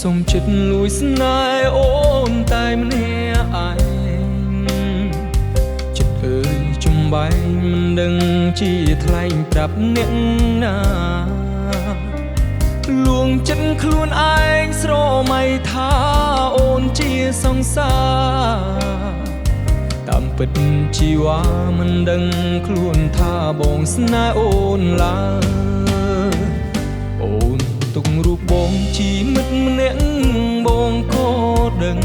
សុំចិត្តលួយស្នេហ៍អូនតែម្នាក់ឯងចិត្តអើយចំបែងមិនដឹងជាថ្លែងប្រាប់អ្នកណាលួងចិត្តខ្លួនឯងស្រមៃថាអូនជាសង្សារតាមពិតជីវ៉ាមិនដឹងខ្លួនថាបងស្នេហ៍អូនឡើយអូនទុករូបបងជីមិត្តម្នាក់បងក៏ដឹង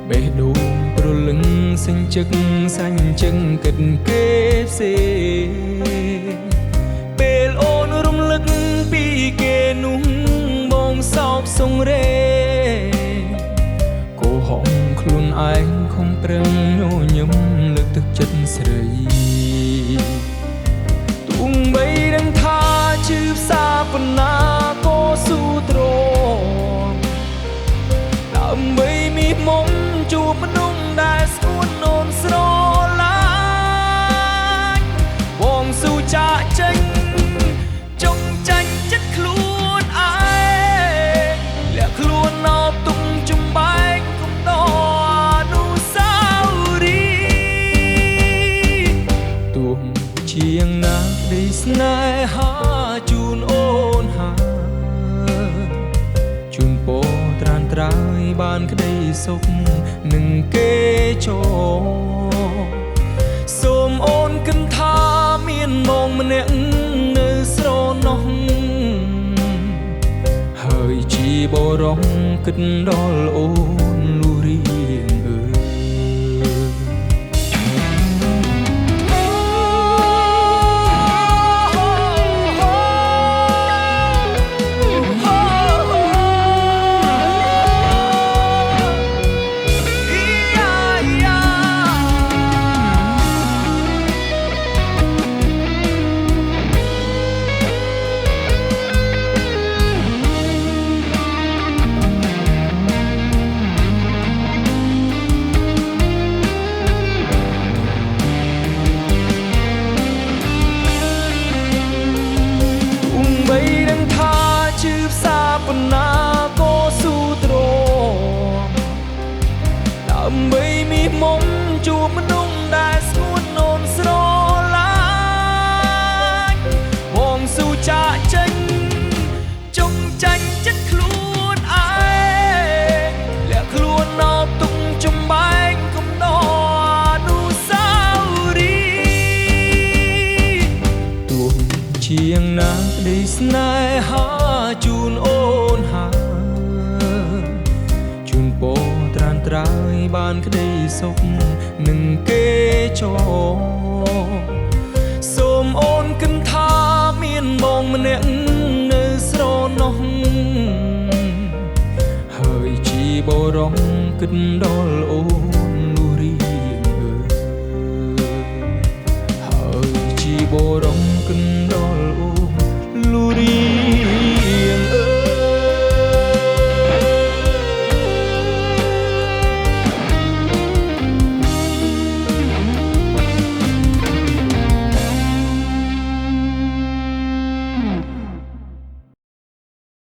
បេះដូងប្រលឹងសេញជឹកសាញ់ជឹងគិតគេផ្សេងពេលអូនរំលឹកពីគេនោះបងសោកសង្រេកុហកខ្លួនឯងខំប្រឹងញញឹមលើកទឹកចិត្តស្រីទុំបីដឹងថាជឿផ្សាប៉ុណ្ណាក៏ស៊ូទ្រង់ដើម្បីមានមុំជួបមនុស្សដែលស្គួនអូនស្រឡាញ់បងស៊ូចាក់ចេញចង់ចាញ់ចិត្តខ្លួនឯងលាក់ខ្លួនណោទុំចំបែកគុំដោអនុស្សាវរីយ៍ទោះជាយ៉ាងណាក្តីស្នេហាជូនអូនហើយជូនពរត្រានត្រើយបានក្តីសុខនឹងគេចូលសូមអូនគិតថាមានបងម្នាក់នៅស្រណោះហើយជាបរោះគិតដល់អូនលូរៀងអើប៉ុណ្ណាក៏ស៊ូទ្រង់ដើម្បីមានមុំជួបមនុស្សដែលស្ងួនអូនស្រឡាញ់បងស៊ូចាក់ចេញចង់ចាញ់ចិត្តខ្លួនឯងលាក់ខ្លួនណោទុំចំបែកគុំដោអនុស្សាវរីយ៍ទោះជាយ៉ាងណាក្តីស្នេហាជូនអូនហើយជូនពរត្រានត្រើយបានក្តីសុខនឹងគេចូលសូមអូនគិតថាមានបងម្នាក់នៅស្រណោះហើយជាបរោះគិតដល់អូន